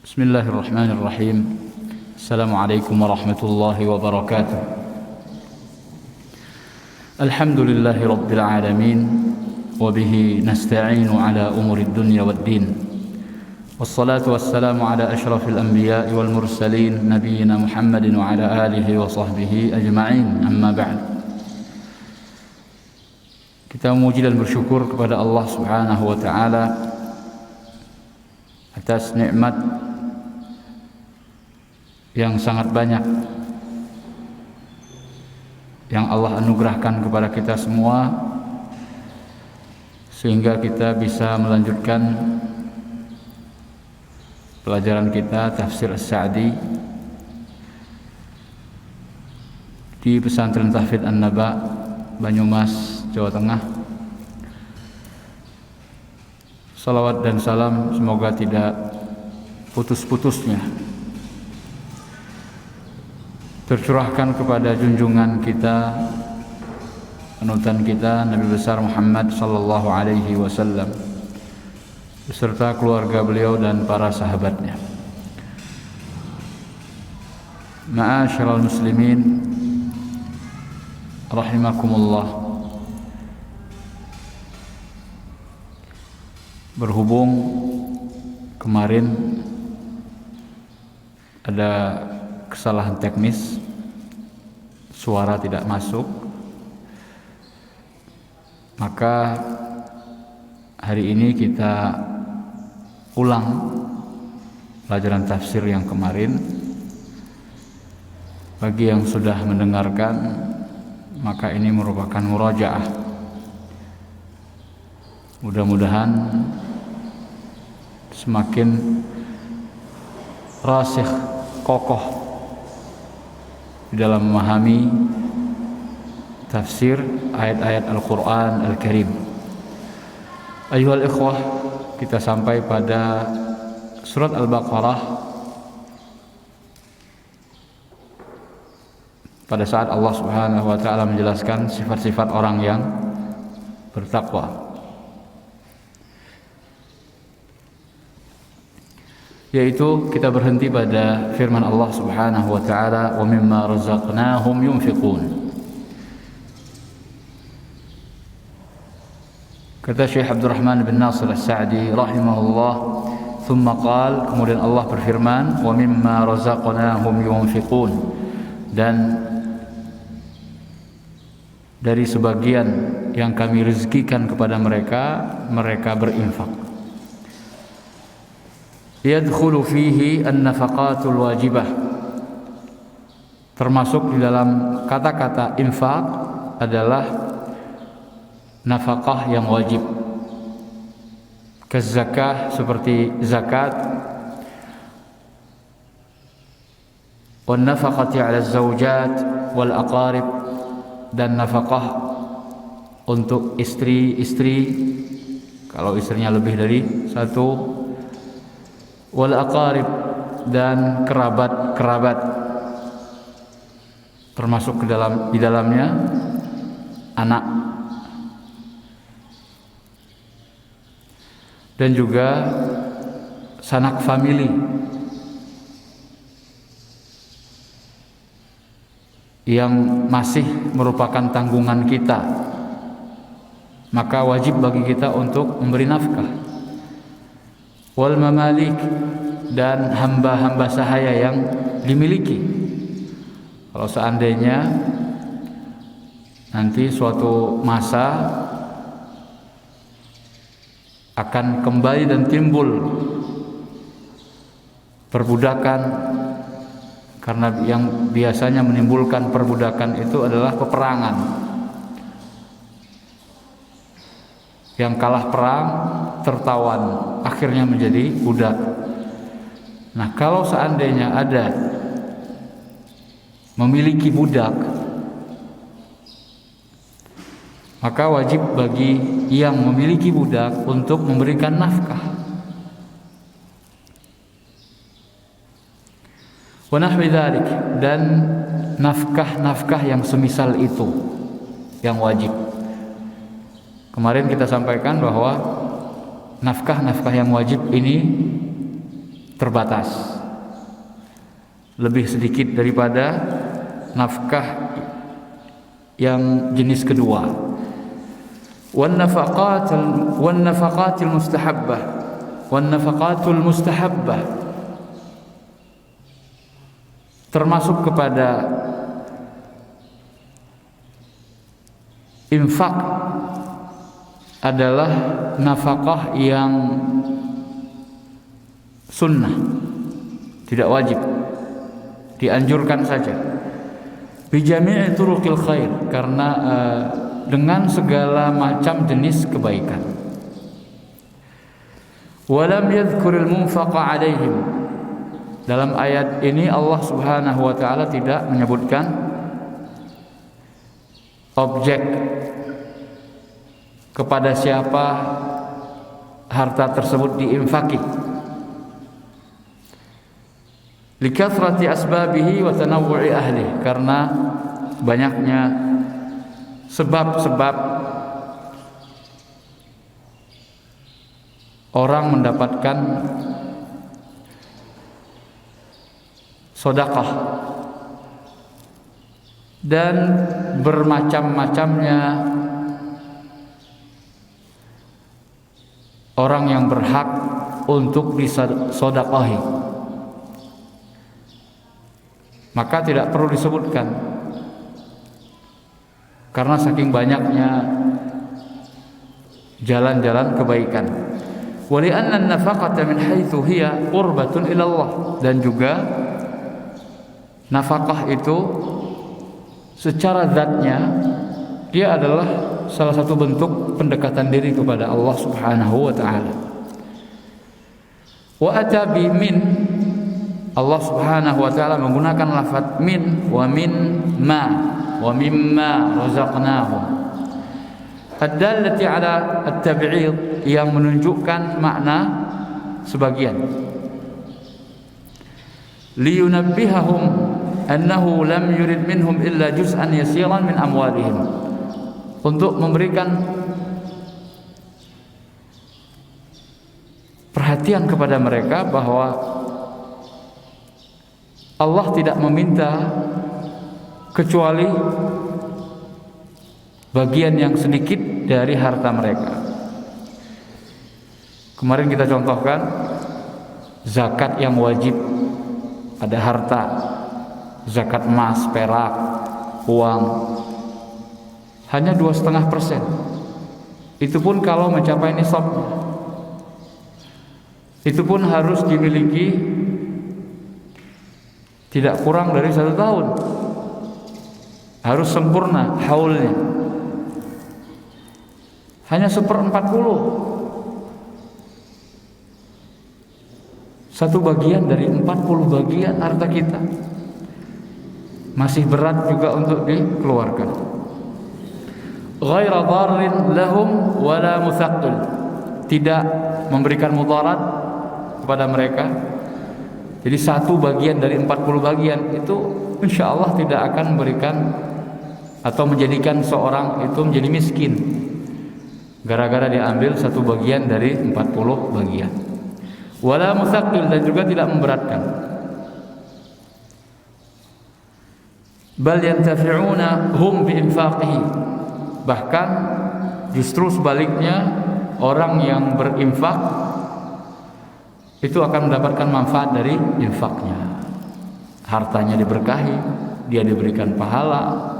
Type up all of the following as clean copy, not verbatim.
Bismillahirrahmanirrahim. Assalamualaikum warahmatullahi wabarakatuh. Alhamdulillahi rabbil alamin. Wabihi nasta'inu ala umurid dunya waddin. Wassalatu wassalamu ala ashrafil anbiya'i wal mursalin Nabiyyina Muhammadin wa ala alihi wa sahbihi ajma'in. Amma ba'd. Kita memuji dan bersyukur kepada Allah subhanahu wa ta'ala atas nikmat yang sangat banyak yang Allah anugerahkan kepada kita semua, sehingga kita bisa melanjutkan pelajaran kita tafsir As-Sa'di di Pesantren Tahfidz An-Naba, Banyumas, Jawa Tengah. Salawat dan salam semoga tidak putus-putusnya tercurahkan kepada junjungan kita, panutan kita, Nabi besar Muhammad sallallahu alaihi wasallam beserta keluarga beliau dan para sahabatnya. Ma'asyiral muslimin rahimakumullah. Berhubung kemarin ada kesalahan teknis, suara tidak masuk, maka hari ini kita ulang pelajaran tafsir yang kemarin. Bagi yang sudah mendengarkan, maka ini merupakan murajaah. Mudah-mudahan semakin rasikh, kokoh di dalam memahami tafsir ayat-ayat Al-Quran Al-Karim. Ayuhal ikhwah, kita sampai pada surat Al-Baqarah pada saat Allah subhanahu wa ta'ala menjelaskan sifat-sifat orang yang bertakwa, yaitu kita berhenti pada firman Allah subhanahu wa ta'ala, wa mimma razaqnahum yunfiqun. Kata Syekh Abdurrahman bin Nasir As-Sa'di rahimahullah, thumma qal, kemudian Allah berfirman, wa mimma razaqnahum yunfiqun, dan dari sebagian yang kami rezekikan kepada mereka, mereka berinfak. Yadkhulu fihi an-nafaqatul wajibah, termasuk di dalam kata-kata infak adalah nafkah yang wajib, kezakah seperti zakat, wan nafaqati 'ala az-zawjat wal aqarib, dan nafkah untuk istri-istri kalau istrinya lebih dari satu, wal aqarib, dan kerabat-kerabat, termasuk di dalamnya anak, dan juga sanak famili yang masih merupakan tanggungan kita, maka wajib bagi kita untuk memberi nafkah. Wal mamalik, dan hamba-hamba sahaya yang dimiliki. Kalau seandainya nanti suatu masa akan kembali dan timbul perbudakan, karena yang biasanya menimbulkan perbudakan itu adalah peperangan. Yang kalah perang tertawan, akhirnya menjadi budak. Nah, kalau seandainya ada memiliki budak, maka wajib bagi yang memiliki budak untuk memberikan nafkah. Wa nahwi dzalik, dan nafkah-nafkah yang semisal itu yang wajib. Kemarin kita sampaikan bahwa nafkah-nafkah yang wajib ini terbatas, lebih sedikit daripada nafkah yang jenis kedua. Wan nafaqatil mustahabbah termasuk kepada infak adalah nafkah yang sunnah, tidak wajib, dianjurkan saja. Bi jami'i turuqil khair, karena dengan segala macam jenis kebaikan. Walam yadhkuril munfaqa alaihim. Dalam ayat ini Allah Subhanahu wa taala tidak menyebutkan objek kepada siapa harta tersebut diinfaki. Likathrati asbabihi wa tanawwu'i ahli, karena banyaknya sebab-sebab orang mendapatkan sedekah dan bermacam-macamnya orang yang berhak untuk disedekahi, maka tidak perlu disebutkan karena saking banyaknya jalan-jalan kebaikan. Wa li'anna an-nafaqata min haitsu hiya qurbatun ila Allah, dan juga nafkah itu secara zatnya dia adalah salah satu bentuk pendekatan diri kepada Allah Subhanahu wa taala. Wa atabi min, Allah Subhanahu wa taala menggunakan lafaz min wa min ma wa mimma razaqnahum ad-dallati ala at-tab'id, yang menunjukkan makna sebagian. Liyunabbihahum annahu lam yurid minhum illa juz'an yasiran min amwalihim, untuk memberikan perhatian kepada mereka bahwa Allah tidak meminta kecuali bagian yang sedikit dari harta mereka. Kemarin kita contohkan zakat yang wajib pada harta, zakat emas, perak, uang, hanya 2,5%. Itu pun kalau mencapai nisab. Itu pun harus dimiliki tidak kurang dari 1 tahun. Harus sempurna haulnya. Hanya 1/40. Satu bagian dari 40 bagian harta kita. Masih berat juga untuk dikeluarkan. Ghaira dharrin lahum wala muthaqqil, tidak memberikan mudarat kepada mereka. Jadi satu bagian dari 40 bagian itu insya Allah tidak akan memberikan atau menjadikan seorang itu menjadi miskin gara-gara diambil satu bagian dari 40 bagian. Wala muthaqqil, dan juga tidak memberatkan. Bal yantafi'una hum bi infaqihi, bahkan justru sebaliknya, orang yang berinfak itu akan mendapatkan manfaat dari infaknya. Hartanya diberkahi, dia diberikan pahala.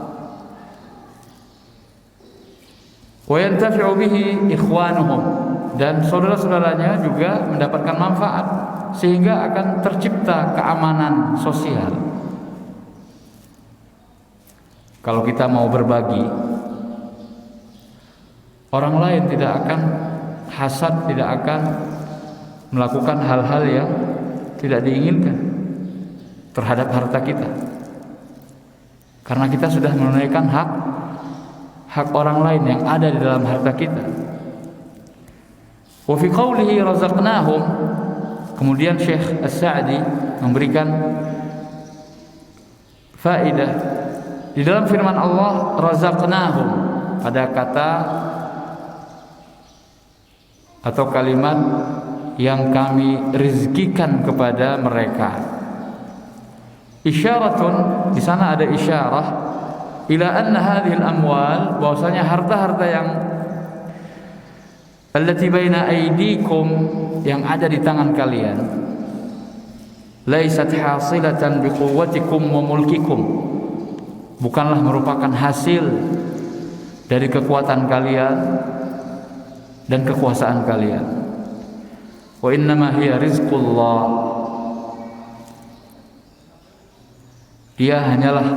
Wa yantafi'u bihi ikhwanuhum, dan saudara-saudaranya juga mendapatkan manfaat, sehingga akan tercipta keamanan sosial. Kalau kita mau berbagi, orang lain tidak akan hasad, tidak akan melakukan hal-hal yang tidak diinginkan terhadap harta kita, karena kita sudah menunaikan hak orang lain yang ada di dalam harta kita. Wa fi qawlihi razaqnahum, kemudian Syekh As-Sa'di memberikan faedah di dalam firman Allah razaqnahum, pada kata atau kalimat yang kami rizkikan kepada mereka. Isyaratun, di sana ada isyarah ila anna hadhihi al-amwal, bahwasanya harta-harta yang allati baina aydikum, yang ada di tangan kalian, laisat hasilatan biquwwatikum wa mulkikum, bukanlah merupakan hasil dari kekuatan kalian dan kekuasaan kalian. Wa innama hiya rizqullah, dia hanyalah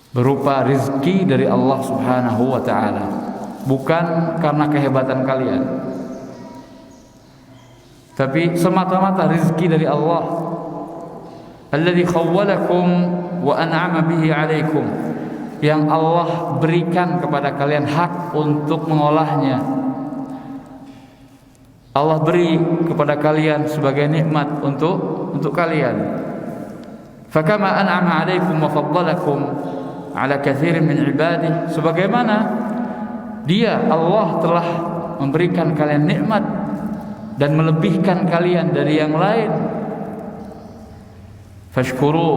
berupa rizki dari Allah Subhanahu wa ta'ala, bukan karena kehebatan kalian, tapi semata-mata rizki dari Allah. Alladzi khawwalakum wa an'ama bihi 'alaikum, yang Allah berikan kepada kalian hak untuk mengolahnya. Allah beri kepada kalian sebagai nikmat untuk kalian. Fakama an'ama 'alaikum wa faddalakum 'ala katsirin min 'ibadihi, sebagaimana Dia Allah telah memberikan kalian nikmat dan melebihkan kalian dari yang lain. Fashkuru,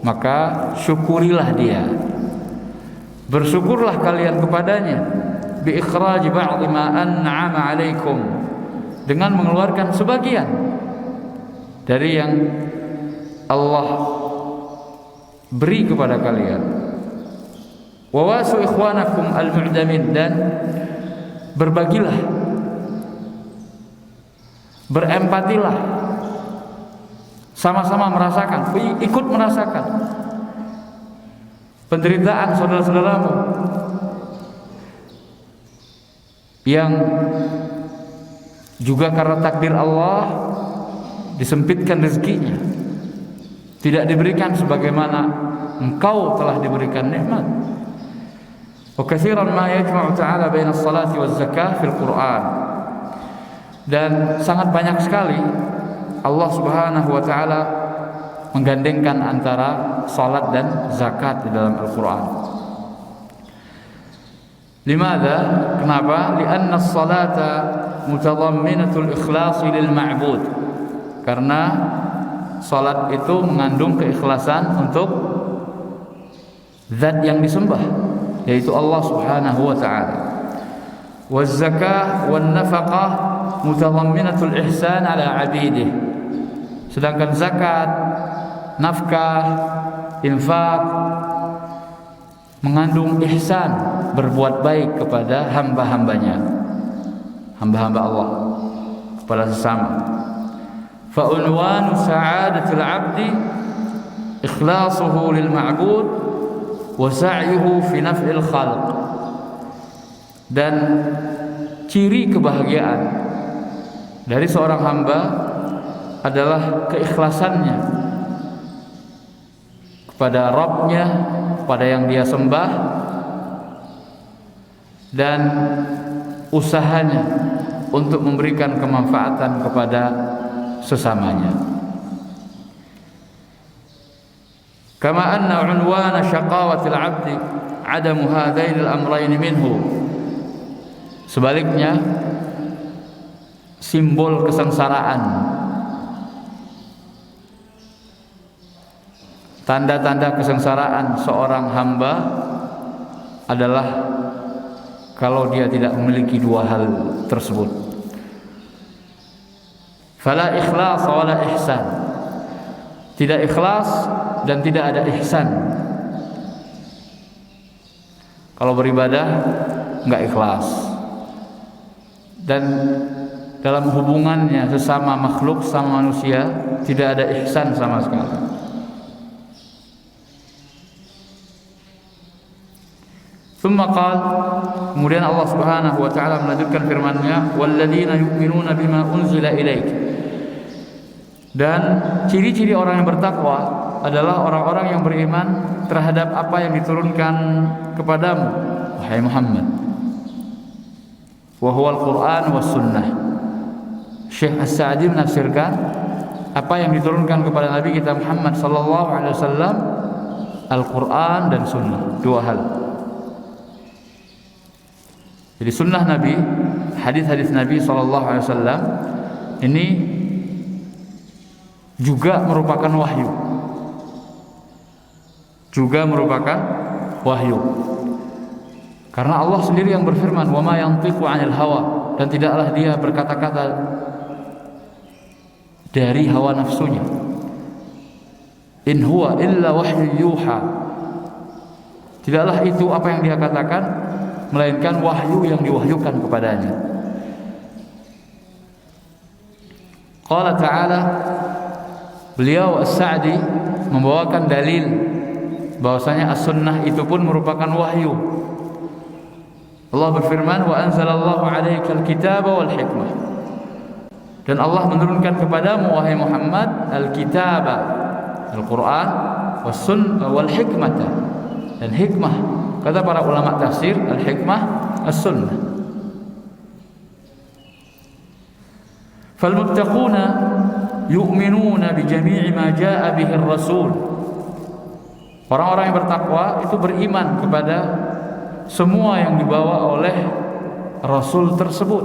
maka syukurilah Dia, bersyukurlah kalian kepadanya. Bi ikhraj ba'd ma an'ama 'alaikum, dengan mengeluarkan sebagian dari yang Allah beri kepada kalian. Wa wasu ikhwanakum al-mu'damin, dan berbagilah, berempatilah, sama-sama merasakan, ikut merasakan penderitaan saudara-saudaramu yang juga karena takdir Allah disempitkan rezekinya, tidak diberikan sebagaimana engkau telah diberikan nikmat. Wa katsiran ma yajma'u ta'ala baina as-salati waz-zakah fil Qur'an, dan sangat banyak sekali Allah Subhanahu wa ta'ala menggandengkan antara salat dan zakat di dalam Al-Qur'an. Limadha? Kenapa? Lianna as-salata mutadamminatul ikhlas lil ma'bud, karena salat itu mengandung keikhlasan untuk zat yang disembah, yaitu Allah Subhanahu wa ta'ala. Waz zakah wan nafaqah mutadamminatul ihsan ala 'abidih, sedangkan zakat, nafkah, infak mengandung ihsan, berbuat baik kepada hamba-hambanya, hamba-hamba Allah, kepada sesama. Fa unwanu sa'adatil 'abdi ikhlasuhu lil ma'bud wa sa'yuhu fi naf'il khalq, dan ciri kebahagiaan dari seorang hamba adalah keikhlasannya kepada Rabb-nya, kepada yang dia sembah, dan usahanya untuk memberikan kemanfaatan kepada sesamanya. Kama anna unwana syaqawatil 'abdi 'adamu hadainil amrayn minhu, sebaliknya simbol kesengsaraan, tanda-tanda kesengsaraan seorang hamba adalah kalau dia tidak memiliki dua hal tersebut. Fala ikhlas wala ihsan, tidak ikhlas dan tidak ada ihsan. Kalau beribadah enggak ikhlas, dan dalam hubungannya sesama makhluk, sama manusia, tidak ada ihsan sama sekali. Thumma qala, kemudian Allah Subhanahu wa ta'ala melanjutkan firman-Nya, walladzina yu'minuna bima unzila ilaik, dan ciri-ciri orang yang bertakwa adalah orang-orang yang beriman terhadap apa yang diturunkan kepadamu, wahai Muhammad, wa huwa al-Qur'an was sunnah. Syekh As-Sa'di menafsirkan apa yang diturunkan kepada Nabi kita Muhammad sallallahu alaihi wasallam, Al-Qur'an dan sunnah, dua hal. Jadi sunnah Nabi, hadis-hadis Nabi SAW ini juga merupakan wahyu. Juga merupakan wahyu. Karena Allah sendiri yang berfirman, "Wa ma yantiqu 'anil hawa," dan tidaklah dia berkata-kata dari hawa nafsunya. In huwa illa wahyu yuha. Tidaklah itu apa yang dia katakan, melainkan wahyu yang diwahyukan kepadanya. Qala ta'ala, beliau As-Sa'di membawakan dalil bahwasanya as-sunnah itu pun merupakan wahyu. Allah berfirman, "Wa anzalallahu 'alaikal kitaba wal hikmah." Dan Allah menurunkan kepadamu wahai Muhammad al-kitaba, Al-Qur'an, was-sunnah wal hikmata, dan hikmah. Kata para ulama tafsir, al-hikmah as-sunnah. Fal-muttaquna yu'minuna bi jami'i ma jaa'a bihi ar-rasul. Orang-orang yang bertakwa itu beriman kepada semua yang dibawa oleh Rasul tersebut.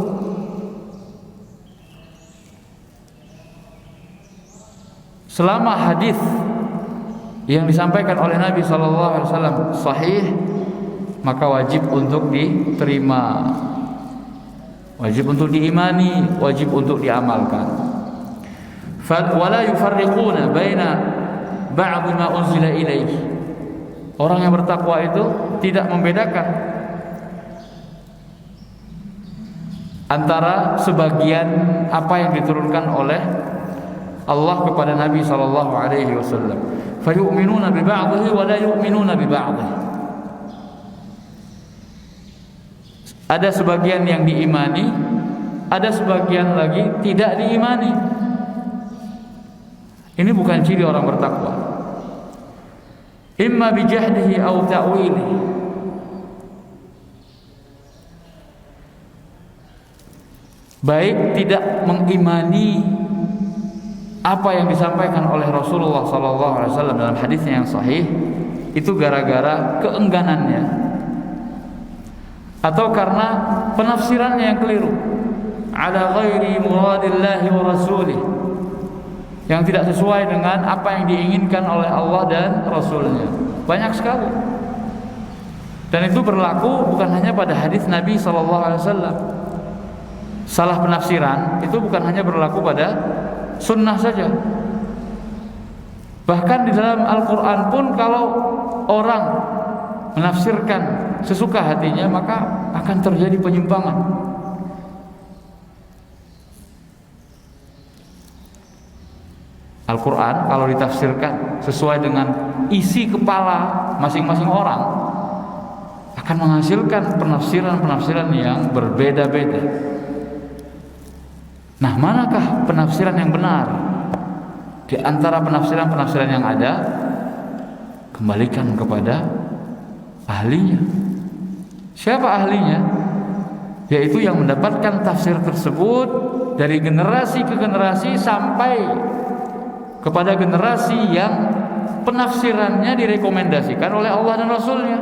Selama hadis yang disampaikan oleh Nabi SAW sahih, maka wajib untuk diterima, wajib untuk diimani, wajib untuk diamalkan. Wala yufarriquna baina ba'd ma unzila ilaihi. Orang yang bertakwa itu tidak membedakan antara sebagian apa yang diturunkan oleh Allah kepada Nabi sallallahu alaihi wasallam. Fayu'minuna bi ba'dihi wa la yu'minuna bi ba'dihi. Ada sebagian yang diimani, ada sebagian lagi tidak diimani. Ini bukan ciri orang bertakwa. Imma bijahdihi aw ta'wilihi. Baik tidak mengimani apa yang disampaikan oleh Rasulullah SAW dalam hadisnya yang sahih, itu gara-gara keengganannya atau karena penafsirannya yang keliru, ala ghairi muradillahi wa rasulih, yang tidak sesuai dengan apa yang diinginkan oleh Allah dan Rasulnya. Banyak sekali. Dan itu berlaku bukan hanya pada hadis Nabi SAW. Salah penafsiran itu bukan hanya berlaku pada sunnah saja. Bahkan di dalam Al-Quran pun, kalau orang menafsirkan sesuka hatinya, maka akan terjadi penyimpangan. Al-Quran kalau ditafsirkan sesuai dengan isi kepala masing-masing orang, akan menghasilkan penafsiran-penafsiran yang berbeda-beda. Nah, manakah penafsiran yang benar? Di antara penafsiran-penafsiran yang ada, kembalikan kepada ahlinya. Siapa ahlinya? Yaitu yang mendapatkan tafsir tersebut dari generasi ke generasi sampai kepada generasi yang penafsirannya direkomendasikan oleh Allah dan Rasulnya.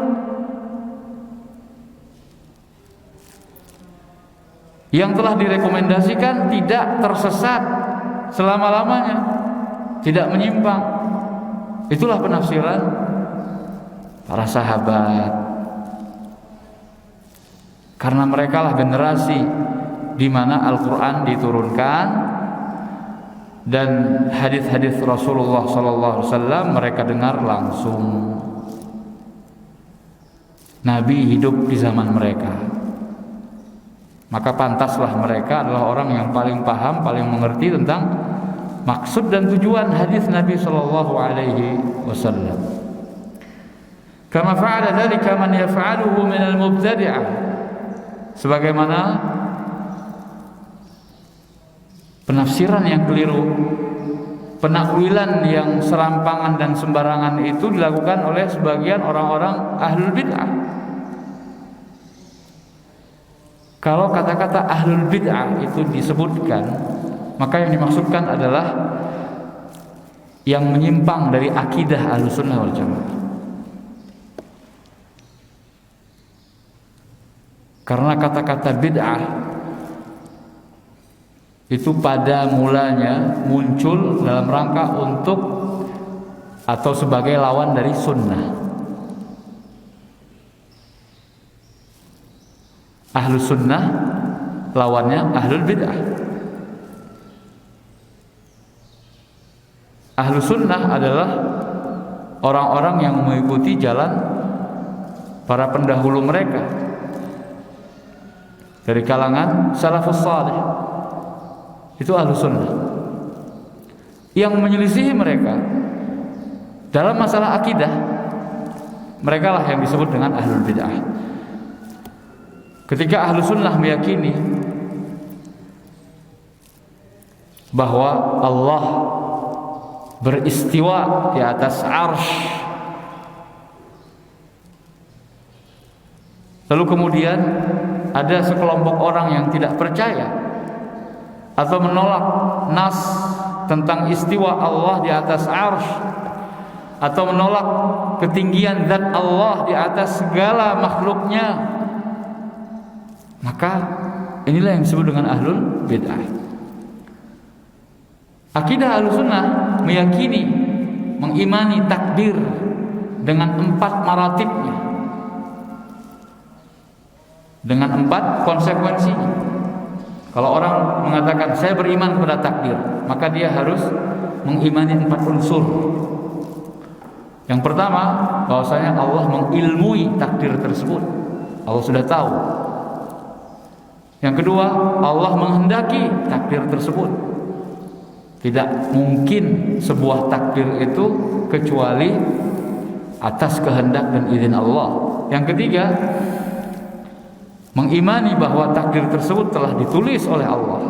Yang telah direkomendasikan tidak tersesat selama-lamanya, tidak menyimpang. Itulah penafsiran para sahabat. Karena mereka lah generasi di mana Al-Quran diturunkan dan hadis-hadis Rasulullah SAW mereka dengar langsung. Nabi hidup di zaman mereka, maka pantaslah mereka adalah orang yang paling paham, paling mengerti tentang maksud dan tujuan hadis Nabi SAW. Kama fa'ala dzalika man yaf'aluhu min al-mubtadi'ah, sebagaimana penafsiran yang keliru, penakwilan yang serampangan dan sembarangan itu dilakukan oleh sebagian orang-orang ahlul bid'ah. Kalau kata-kata ahlul bid'ah itu disebutkan, maka yang dimaksudkan adalah yang menyimpang dari akidah Ahlussunnah wal Jamaah. Karena kata-kata bid'ah itu pada mulanya muncul dalam rangka untuk atau sebagai lawan dari sunnah. Ahlus sunnah lawannya ahlul bid'ah. Ahlus sunnah adalah orang-orang yang mengikuti jalan para pendahulu mereka dari kalangan salafus salih. Itu ahlus sunnah. Yang menyelisihi mereka dalam masalah akidah, mereka lah yang disebut dengan ahlul bid'ah. Ketika ahlus sunnah meyakini bahwa Allah beristiwa di atas arsy, lalu kemudian ada sekelompok orang yang tidak percaya atau menolak nas tentang istiwa Allah di atas arsy, atau menolak ketinggian zat Allah di atas segala makhluknya, maka inilah yang disebut dengan ahlul bid'ah. Akidah ahlus sunnah meyakini, mengimani takdir dengan 4 maratibnya, dengan 4 konsekuensinya. Kalau orang mengatakan saya beriman kepada takdir, maka dia harus mengimani 4 unsur. Yang pertama, bahwasanya Allah mengilmui takdir tersebut. Allah sudah tahu. Yang kedua, Allah menghendaki takdir tersebut. Tidak mungkin sebuah takdir itu kecuali atas kehendak dan izin Allah. Yang ketiga, mengimani bahwa takdir tersebut telah ditulis oleh Allah.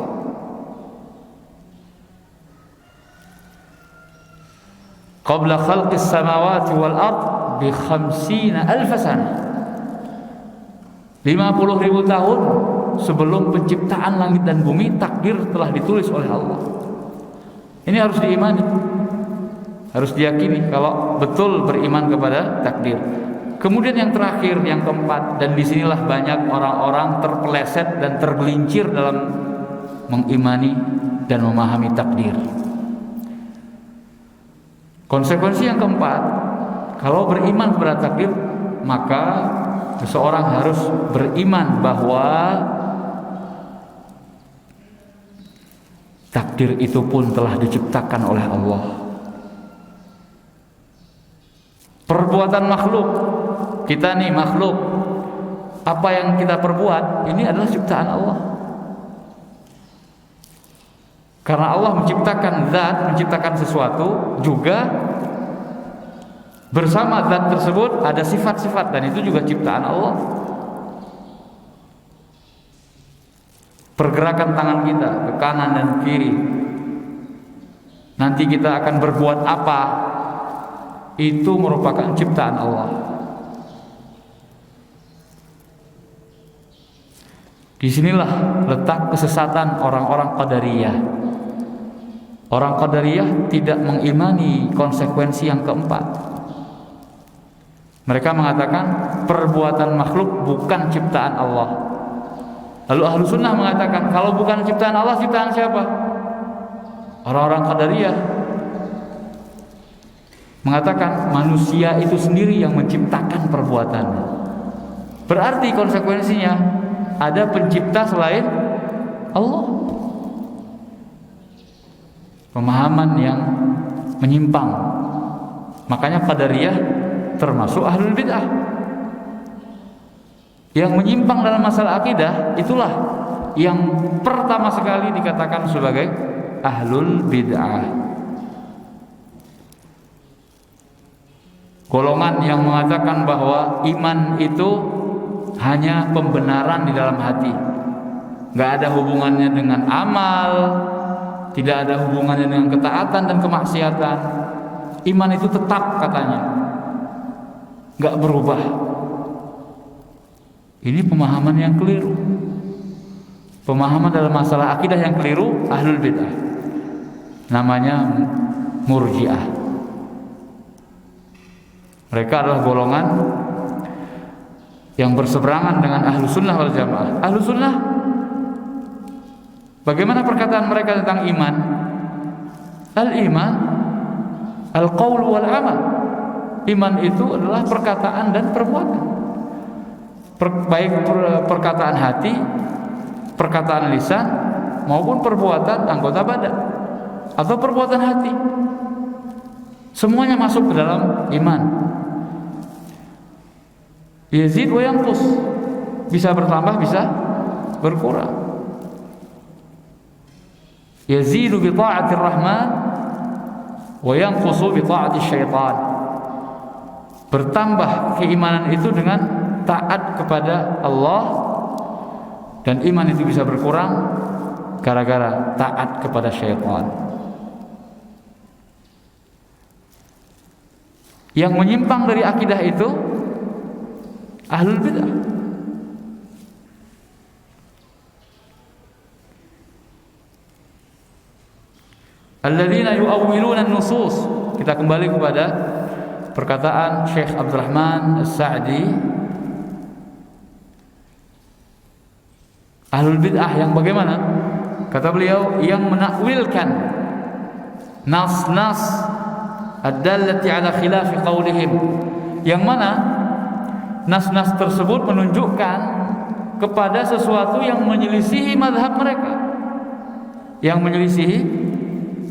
Qabla khalqis samawati wal ard bi 50,000 sanah. 50.000 tahun sebelum penciptaan langit dan bumi, takdir telah ditulis oleh Allah. Ini harus diimani, harus diyakini kalau betul beriman kepada takdir. Kemudian yang terakhir, yang keempat, dan disinilah banyak orang-orang terpeleset dan tergelincir dalam mengimani dan memahami takdir. Konsekuensi yang keempat, kalau beriman kepada takdir, maka seseorang harus beriman bahwa takdir itu pun telah diciptakan oleh Allah. Perbuatan makhluk, kita nih makhluk, apa yang kita perbuat ini adalah ciptaan Allah. Karena Allah menciptakan zat, menciptakan sesuatu, juga bersama zat tersebut ada sifat-sifat, dan itu juga ciptaan Allah. Pergerakan tangan kita ke kanan dan kiri, nanti kita akan berbuat apa, itu merupakan ciptaan Allah. Disinilah letak kesesatan orang-orang Qadariyah. Orang Qadariyah tidak mengimani konsekuensi yang keempat. Mereka mengatakan perbuatan makhluk bukan ciptaan Allah. Lalu Ahlus Sunnah mengatakan, kalau bukan ciptaan Allah, ciptaan siapa? Orang-orang Qadariyah mengatakan manusia itu sendiri yang menciptakan perbuatannya. Berarti konsekuensinya ada pencipta selain Allah. Pemahaman yang menyimpang. Makanya Qadariyah termasuk ahlul bid'ah. Yang menyimpang dalam masalah akidah, itulah yang pertama sekali dikatakan sebagai ahlul bid'ah. Golongan yang mengatakan bahwa iman itu hanya pembenaran di dalam hati, nggak ada hubungannya dengan amal, tidak ada hubungannya dengan ketaatan dan kemaksiatan. Iman itu tetap, katanya, nggak berubah. Ini pemahaman yang keliru. Pemahaman dalam masalah akidah yang keliru, ahlul bid'ah. Namanya murji'ah. Mereka adalah golongan yang berseberangan dengan ahlu sunnah wal jamaah. Ahlu sunnah, bagaimana perkataan mereka tentang iman? Al-iman al-qaul wal amal. Iman itu adalah perkataan dan perbuatan, baik perkataan hati, perkataan lisan, maupun perbuatan anggota badan atau perbuatan hati. Semuanya masuk ke dalam iman. Yazid wa yanqus, bisa bertambah, bisa berkurang. Yazidu bi ta'atir rahman wa yanqusu bi ta'atis syaitan. Bertambah keimanan itu dengan taat kepada Allah, dan iman itu bisa berkurang gara-gara taat kepada syaitan. Yang menyimpang dari akidah itu ahlul bidah. Alladzina yu'awwiluna an-nusus. Kita kembali kepada perkataan Syekh Abdurrahman As-Sa'di. Ahlul bid'ah yang bagaimana? Kata beliau, yang menakwilkan nas-nas ad-dallati ala khilafi qaulihim. Yang mana nas-nas tersebut menunjukkan kepada sesuatu yang menyelisihi mazhab mereka, yang menyelisihi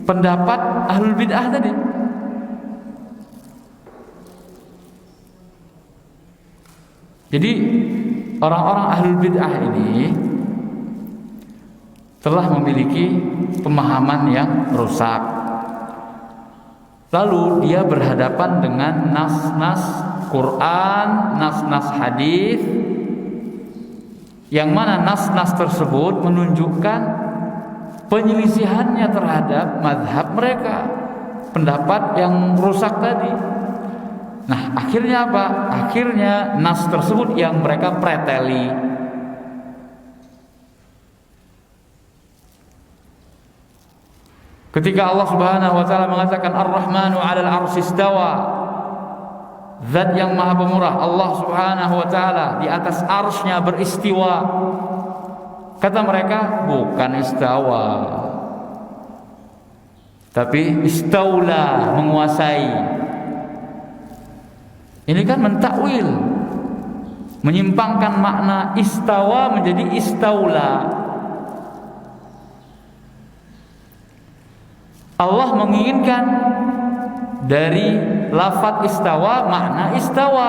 pendapat ahlul bid'ah tadi. Jadi orang-orang ahlul bid'ah ini telah memiliki pemahaman yang rusak. Lalu dia berhadapan dengan nas-nas Quran, nas-nas hadis, yang mana nas-nas tersebut menunjukkan penyelisihannya terhadap mazhab mereka, pendapat yang rusak tadi. Nah, akhirnya apa? Akhirnya nas tersebut yang mereka preteli. Ketika Allah Subhanahu wa taala mengatakan Ar-Rahmanu 'alal 'arsy istawa, Zat yang Maha Pemurah, Allah Subhanahu wa taala di atas arsy-Nya beristiwa. Kata mereka, bukan istawa, tapi istaula, menguasai. Ini kan mentakwil, menyimpangkan makna istawa menjadi istaula. Allah menginginkan dari lafaz istawa makna istawa,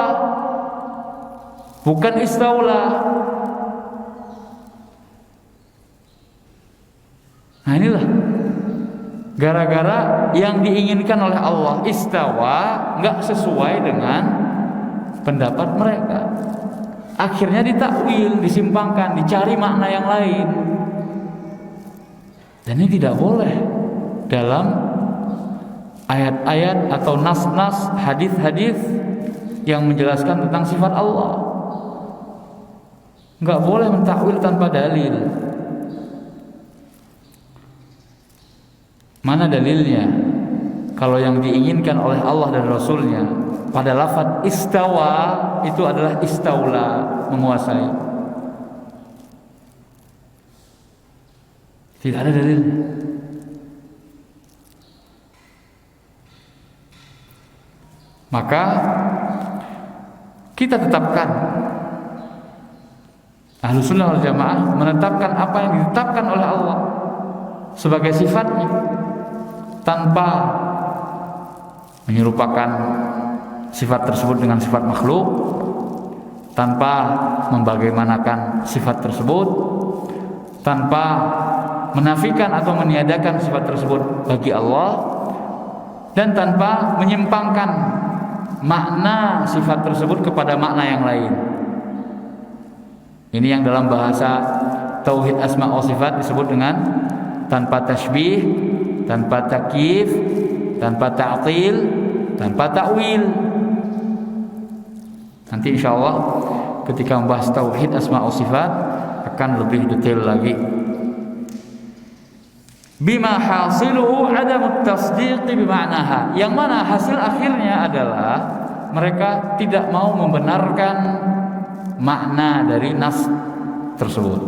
bukan istaula. Nah, inilah gara-gara yang diinginkan oleh Allah istawa nggak sesuai dengan pendapat mereka, akhirnya ditakwil, disimpangkan, dicari makna yang lain. Dan ini tidak boleh dalam ayat-ayat atau nas-nas, hadis-hadis yang menjelaskan tentang sifat Allah. Nggak boleh mentakwil tanpa dalil. Mana dalilnya? Kalau yang diinginkan oleh Allah dan Rasulnya pada lafaz istawa itu adalah istaula, menguasai. Tidak ada dalilnya. Maka kita tetapkan, Ahlus Sunnah wal Jamaah menetapkan apa yang ditetapkan oleh Allah sebagai sifatnya, tanpa menyerupakan sifat tersebut dengan sifat makhluk, tanpa membagaimanakan sifat tersebut, tanpa menafikan atau meniadakan sifat tersebut bagi Allah, dan tanpa menyimpangkan makna sifat tersebut kepada makna yang lain. Ini yang dalam bahasa tauhid asma wa sifat disebut dengan tanpa tasbih, tanpa takyif, tanpa ta'til, tanpa ta'wil. Nanti insyaallah ketika membahas tauhid asma wa sifat akan lebih detail lagi. Bima hasiluhu adamut tasdiq bima'naha, yang mana hasil akhirnya adalah mereka tidak mau membenarkan makna dari nas tersebut.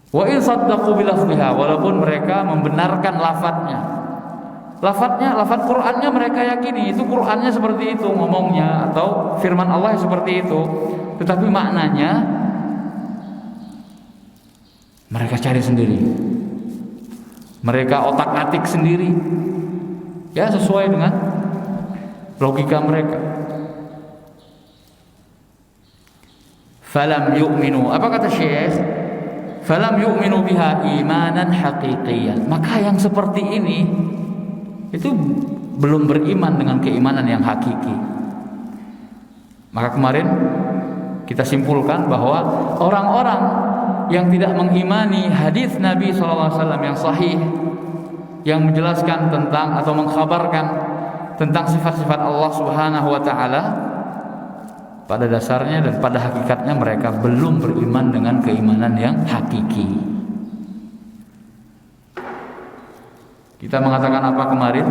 Wa in saddaqu bilafziha, walaupun mereka membenarkan lafadznya. Lafaz Qur'annya mereka yakini itu Qur'annya seperti itu ngomongnya, atau firman Allah seperti itu, tetapi maknanya mereka cari sendiri, mereka otak-atik sendiri, ya sesuai dengan logika mereka. Falam yu'minu, apa kata Syekh? Falam yu'minu biha imanan haqiqiyan. Maka yang seperti ini itu belum beriman dengan keimanan yang hakiki. Maka kemarin kita simpulkan bahwa orang-orang yang tidak mengimani hadis Nabi SAW yang sahih, yang menjelaskan tentang atau mengkhabarkan tentang sifat-sifat Allah Subhanahu wa Ta'ala, pada dasarnya dan pada hakikatnya mereka belum beriman dengan keimanan yang hakiki. Kita mengatakan apa kemarin?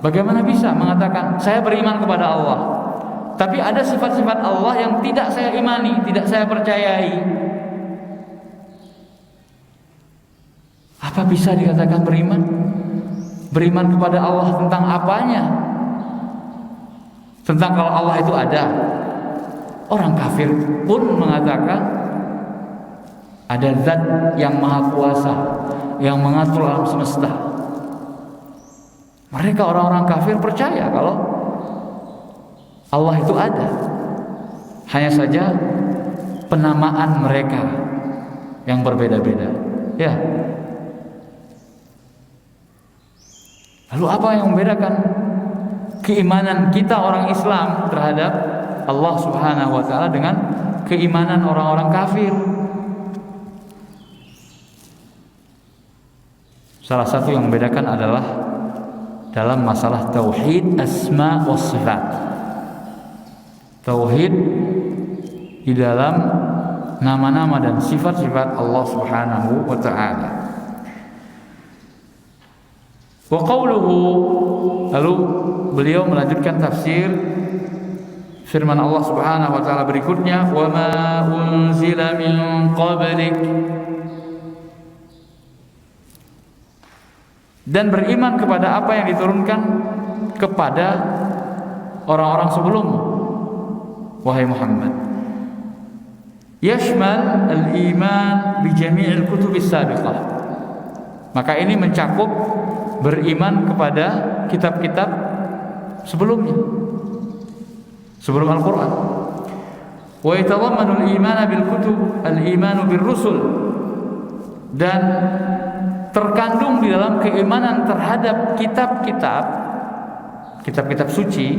Bagaimana bisa mengatakan saya beriman kepada Allah, tapi ada sifat-sifat Allah yang tidak saya imani, tidak saya percayai? Apa bisa dikatakan beriman? Beriman kepada Allah tentang apanya? Tentang kalau Allah itu ada. Orang kafir pun mengatakan ada zat yang maha kuasa, yang mengatur alam semesta. Mereka orang-orang kafir percaya kalau Allah itu ada. Hanya saja penamaan mereka yang berbeda-beda. Ya. Lalu apa yang membedakan keimanan kita orang Islam terhadap Allah Subhanahu wa Ta'ala dengan keimanan orang-orang kafir? Salah satu yang membedakan adalah dalam masalah tauhid asma wa sifat. Tauhid di dalam nama-nama dan sifat-sifat Allah Subhanahu wa Ta'ala. Wa qawluhu, lalu beliau melanjutkan tafsir firman Allah Subhanahu wa Ta'ala berikutnya, wa ma unzila min qablik, dan beriman kepada apa yang diturunkan kepada orang-orang sebelummu, wahai Muhammad. Yashmal al-iman bi jami'il kutubis sabiqah. Maka ini mencakup beriman kepada kitab-kitab sebelumnya, sebelum Al-Quran. Wa yatadammanu al-iman bil kutub al-iman bir rusul, dan terkandung di dalam keimanan terhadap kitab-kitab suci,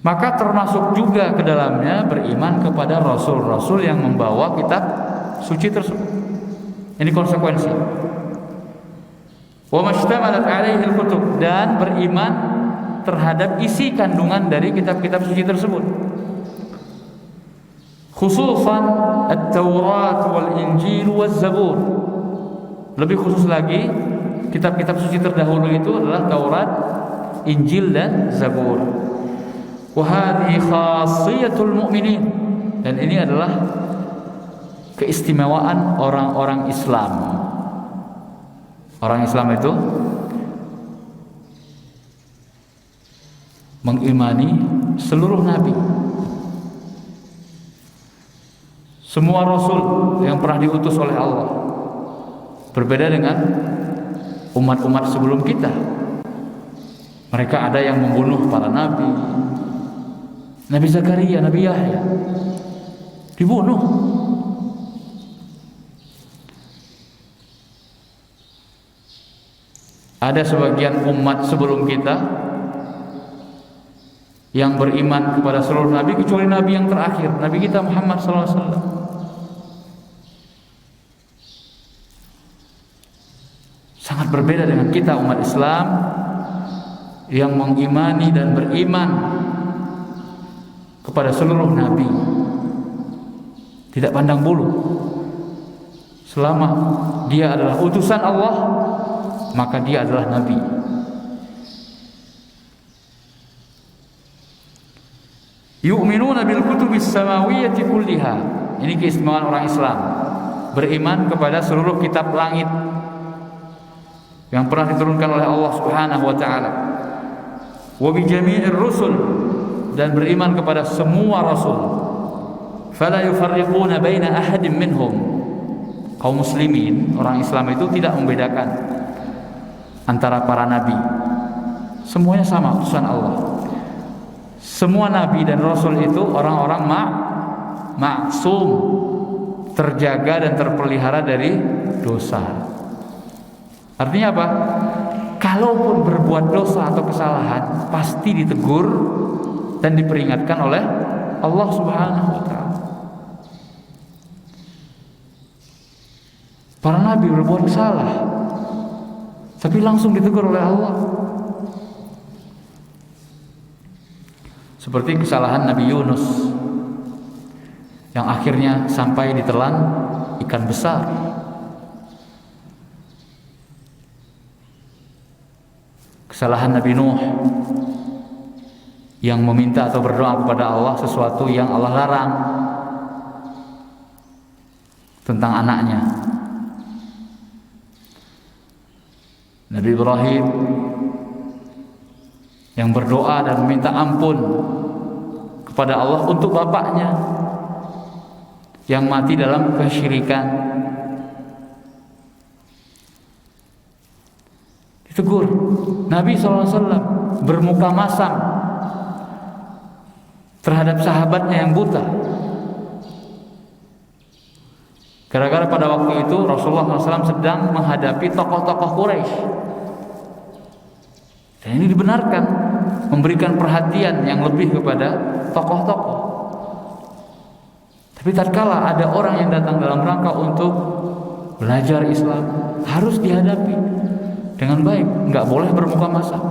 maka termasuk juga ke dalamnya beriman kepada rasul-rasul yang membawa kitab suci tersebut. Ini konsekuensi. Wa mashtamalat alaihi al-kutub, dan beriman terhadap isi kandungan dari kitab-kitab suci tersebut. Khususan at-Taurat wal Injil wal Zabur. Lebih khusus lagi, kitab-kitab suci terdahulu itu adalah Taurat, Injil dan Zabur. Wa hadhihi khashiyatul mu'minin, dan ini adalah keistimewaan orang-orang Islam. Orang Islam itu mengimani seluruh nabi, semua rasul yang pernah diutus oleh Allah. Berbeda dengan umat-umat sebelum kita. Mereka ada yang membunuh para nabi. Nabi Zakaria, Nabi Yahya dibunuh. Ada sebagian umat sebelum kita yang beriman kepada seluruh nabi kecuali nabi yang terakhir, Nabi kita Muhammad SAW. Sangat berbeda dengan kita umat Islam yang mengimani dan beriman kepada seluruh nabi, tidak pandang bulu. Selama dia adalah utusan Allah, maka dia adalah nabi. Yu'minuna bil kutubis samawiyyati kulliha. Ini keistimewaan orang Islam. Beriman kepada seluruh kitab langit yang pernah diturunkan oleh Allah Subhanahu wa taala. Wa bi jami'ir rusul, dan beriman kepada semua rasul. Fala yufarriquna baina ahadin minhum. Kaum muslimin, orang Islam itu tidak membedakan antara para nabi. Semuanya sama utusan Allah. Semua nabi dan rasul itu orang-orang maksum, terjaga dan terpelihara dari dosa. Artinya apa? Kalaupun berbuat dosa atau kesalahan, pasti ditegur dan diperingatkan oleh Allah Subhanahu wa taala. Para nabi berbuat salah, tapi langsung ditegur oleh Allah. Seperti kesalahan Nabi Yunus yang akhirnya sampai ditelan ikan besar. Kesalahan Nabi Nuh yang meminta atau berdoa kepada Allah sesuatu yang Allah larang tentang anaknya. Nabi Ibrahim yang berdoa dan meminta ampun kepada Allah untuk bapaknya yang mati dalam kesyirikan. Ditegur. Nabi SAW bermuka masam terhadap sahabatnya yang buta. Gara-gara pada waktu itu Rasulullah SAW sedang menghadapi tokoh-tokoh Quraisy. Dan ini dibenarkan, memberikan perhatian yang lebih kepada tokoh-tokoh. Tapi tatkala ada orang yang datang dalam rangka untuk belajar Islam, harus dihadapi dengan baik, enggak boleh bermuka masam.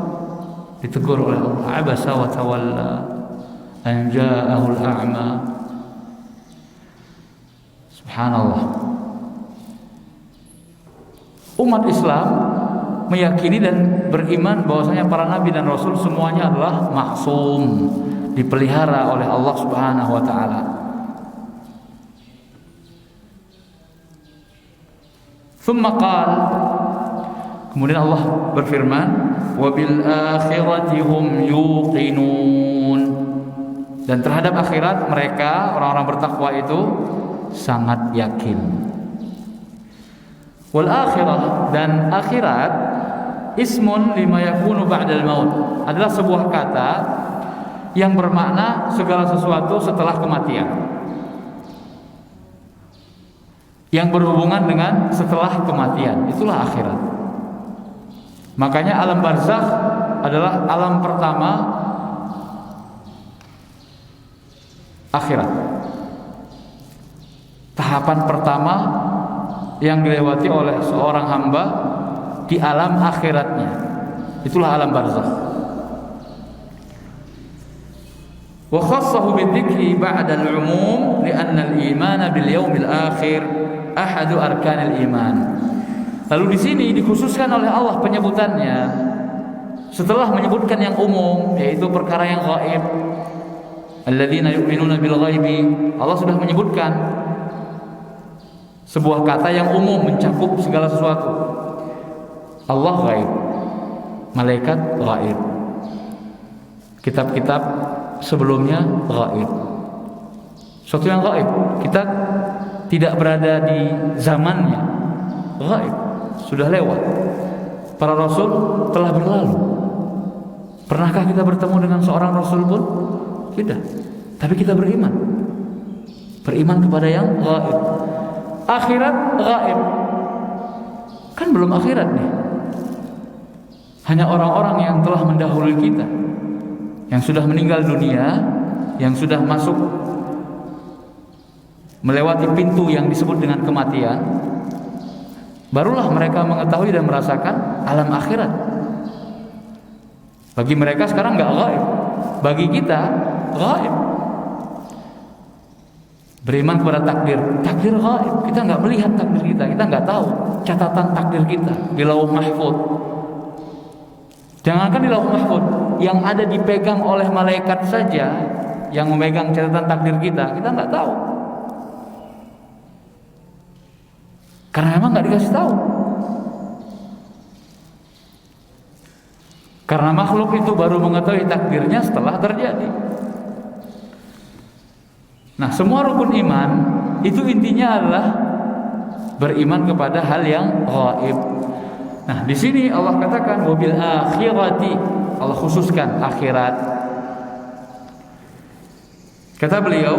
Ditegur oleh Allah, abasa wa tawalla an ja'ahul a'ma. Subhanallah. Umat Islam meyakini dan beriman bahwasanya para nabi dan rasul semuanya adalah maksum, dipelihara oleh Allah Subhanahu wa taala. Tsumma qala, kemudian Allah berfirman, wa bil akhirati hum yuqinun, dan terhadap akhirat mereka orang-orang bertakwa itu sangat yakin. Wal akhirah, dan akhirat ismun lima yakunu ba'dal maut, adalah sebuah kata yang bermakna segala sesuatu setelah kematian, yang berhubungan dengan setelah kematian, itulah akhirat. Makanya alam barzakh adalah alam pertama akhirat, tahapan pertama yang dilewati oleh seorang hamba di alam akhiratnya, itulah alam barzakh. Wa khassahu bidzikri ba'da al-umum li'anna al-iman bil yaumil akhir ahadu arkanil iman. Lalu di sini dikhususkan oleh Allah penyebutannya setelah menyebutkan yang umum, yaitu perkara yang gaib. Alladzina yu'minuna bil ghaibi, Allah sudah menyebutkan sebuah kata yang umum mencakup segala sesuatu. Allah gaib, malaikat gaib, kitab-kitab sebelumnya gaib. Sesuatu yang gaib, kita tidak berada di zamannya, gaib, sudah lewat. Para rasul telah berlalu. Pernahkah kita bertemu dengan seorang rasul pun? Tidak. Tapi kita beriman kepada yang gaib. Akhirat gaib, kan belum akhirat nih. Hanya orang-orang yang telah mendahului kita, yang sudah meninggal dunia, yang sudah masuk melewati pintu yang disebut dengan kematian, barulah mereka mengetahui dan merasakan alam akhirat. Bagi mereka sekarang nggak gaib, bagi kita gaib. Beriman kepada takdir gaib, kita nggak melihat takdir kita nggak tahu catatan takdir kita di lauh mahfuz. Jangankan di lauh mahfuz, yang ada dipegang oleh malaikat saja yang memegang catatan takdir kita nggak tahu. Karena memang nggak dikasih tahu. Karena makhluk itu baru mengetahui takdirnya setelah terjadi. Nah, semua rukun iman itu intinya adalah beriman kepada hal yang gaib. Nah, di sini Allah katakan wabil akhirati, Allah khususkan akhirat. Kata beliau,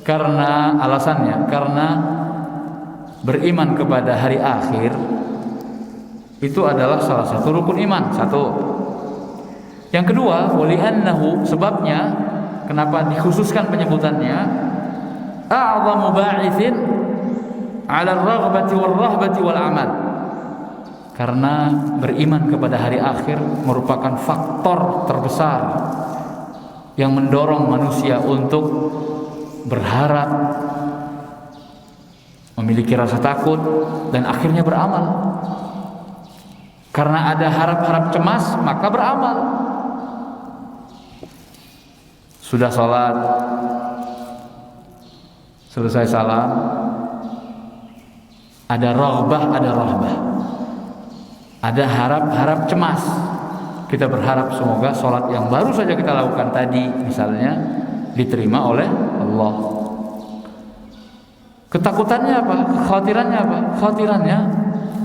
karena alasannya, karena beriman kepada hari akhir itu adalah salah satu rukun iman. Satu. Yang kedua, wali'annahu, sebabnya kenapa dikhususkan penyebutannya, a'zamu ba'ithin 'ala ar-raghbati wal-rahbati wal amal. Karena beriman kepada hari akhir merupakan faktor terbesar yang mendorong manusia untuk berharap, memiliki rasa takut, dan akhirnya beramal. Karena ada harap-harap cemas, maka beramal. Sudah sholat, selesai salam, ada raghbah, ada rahbah, ada harap-harap cemas. Kita berharap semoga sholat yang baru saja kita lakukan tadi misalnya diterima oleh Allah. Ketakutannya apa? Kekhawatirannya apa? Kekhawatirannya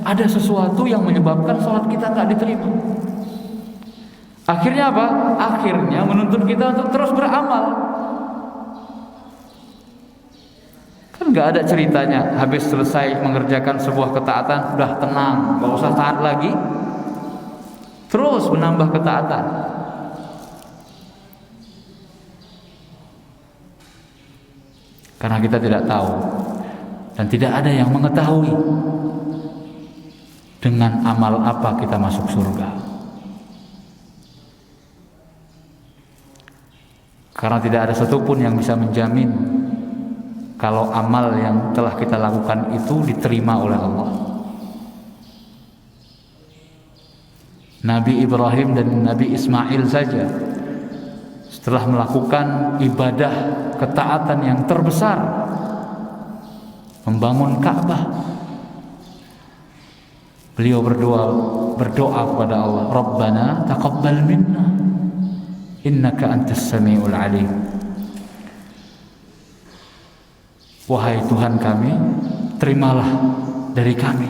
ada sesuatu yang menyebabkan sholat kita nggak diterima. Akhirnya apa? Akhirnya menuntut kita untuk terus beramal. Kan nggak ada ceritanya habis selesai mengerjakan sebuah ketaatan udah tenang, nggak usah taat lagi, terus menambah ketaatan. Karena kita tidak tahu dan tidak ada yang mengetahui dengan amal apa kita masuk surga. Karena tidak ada satupun yang bisa menjamin kalau amal yang telah kita lakukan itu diterima oleh Allah. Nabi Ibrahim dan Nabi Ismail saja setelah melakukan ibadah ketaatan yang terbesar, membangun Ka'bah, beliau berdoa kepada Allah, Rabbana taqabbal minna innaka antas samiul alim. Wahai Tuhan kami, terimalah dari kami.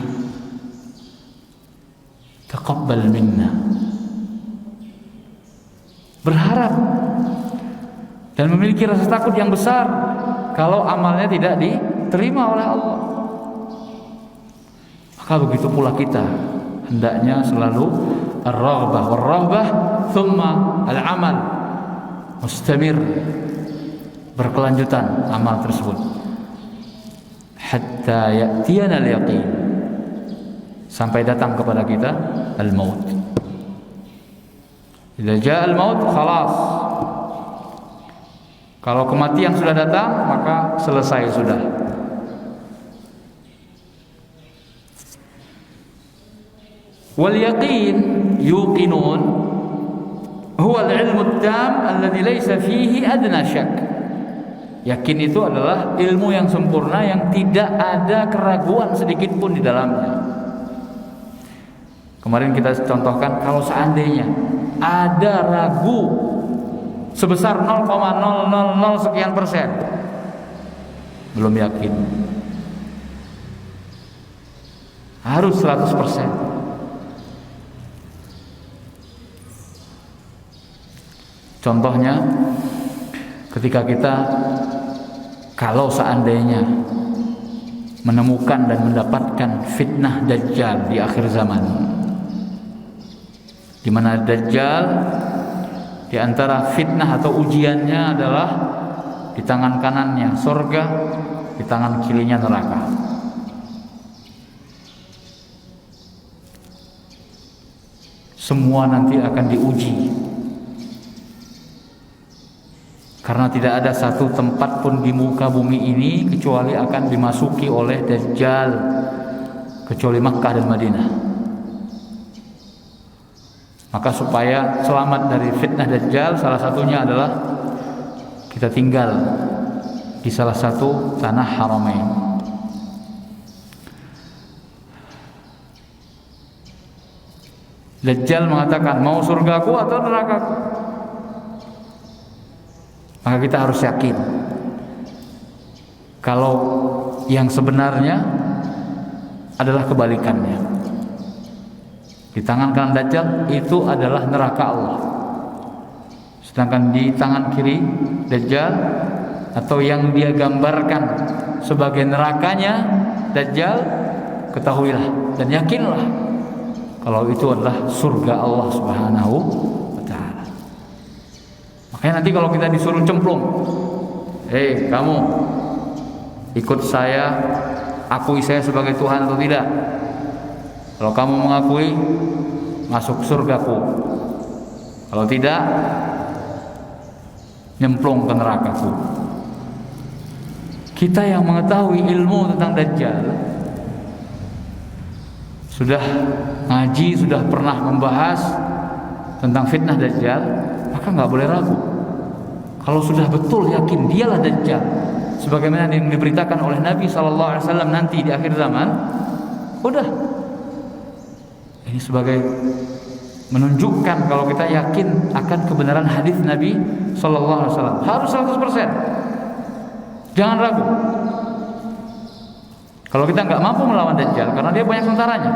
Taqabbal minna. Berharap dan memiliki rasa takut yang besar kalau amalnya tidak diterima oleh Allah. Maka begitu pula kita hendaknya selalu ar-raghbah war-rahbah thumma al-amal mustamir, berkelanjutan amal tersebut hatta ya'tiyana al-yaqin, sampai datang kepada kita al-maut. Idza jaa al-maut khalas, kalau kematian sudah datang maka selesai sudah. Wal yaqin yuqinun huwa al-ilmu at-tam alladhi laysa fihi adna syak. Yakin itu adalah ilmu yang sempurna yang tidak ada keraguan sedikit pun di dalamnya. Kemarin kita contohkan, kalau seandainya ada ragu sebesar 0,000 sekian persen, belum yakin. Harus 100%. Contohnya ketika kita kalau seandainya menemukan dan mendapatkan fitnah Dajjal di akhir zaman, di mana Dajjal di antara fitnah atau ujiannya adalah di tangan kanannya surga, di tangan kirinya neraka. Semua nanti akan diuji. Karena tidak ada satu tempat pun di muka bumi ini kecuali akan dimasuki oleh Dajjal, kecuali Makkah dan Madinah. Maka supaya selamat dari fitnah Dajjal, salah satunya adalah kita tinggal di salah satu tanah Haramain. Dajjal mengatakan, mau surgaku atau nerakaku? Maka kita harus yakin kalau yang sebenarnya adalah kebalikannya. Di tangan kanan Dajjal itu adalah neraka Allah, sedangkan di tangan kiri Dajjal atau yang dia gambarkan sebagai nerakanya Dajjal, ketahuilah dan yakinlah kalau itu adalah surga Allah Subhanahu wa ta'ala. Makanya nanti kalau kita disuruh cemplung, kamu ikut saya, akui saya sebagai Tuhan atau tidak? Kalau kamu mengakui, masuk surgaku. Kalau tidak, nyemplung ke nerakaku. Kita yang mengetahui ilmu tentang Dajjal, sudah ngaji, sudah pernah membahas tentang fitnah Dajjal, maka nggak boleh ragu. Kalau sudah betul yakin dialah Dajjal, sebagaimana yang diberitakan oleh Nabi SAW nanti di akhir zaman, udah. Ini sebagai menunjukkan kalau kita yakin akan kebenaran hadis Nabi SAW, harus 100%. Jangan ragu. Kalau kita nggak mampu melawan Dajjal karena dia banyak tentaranya,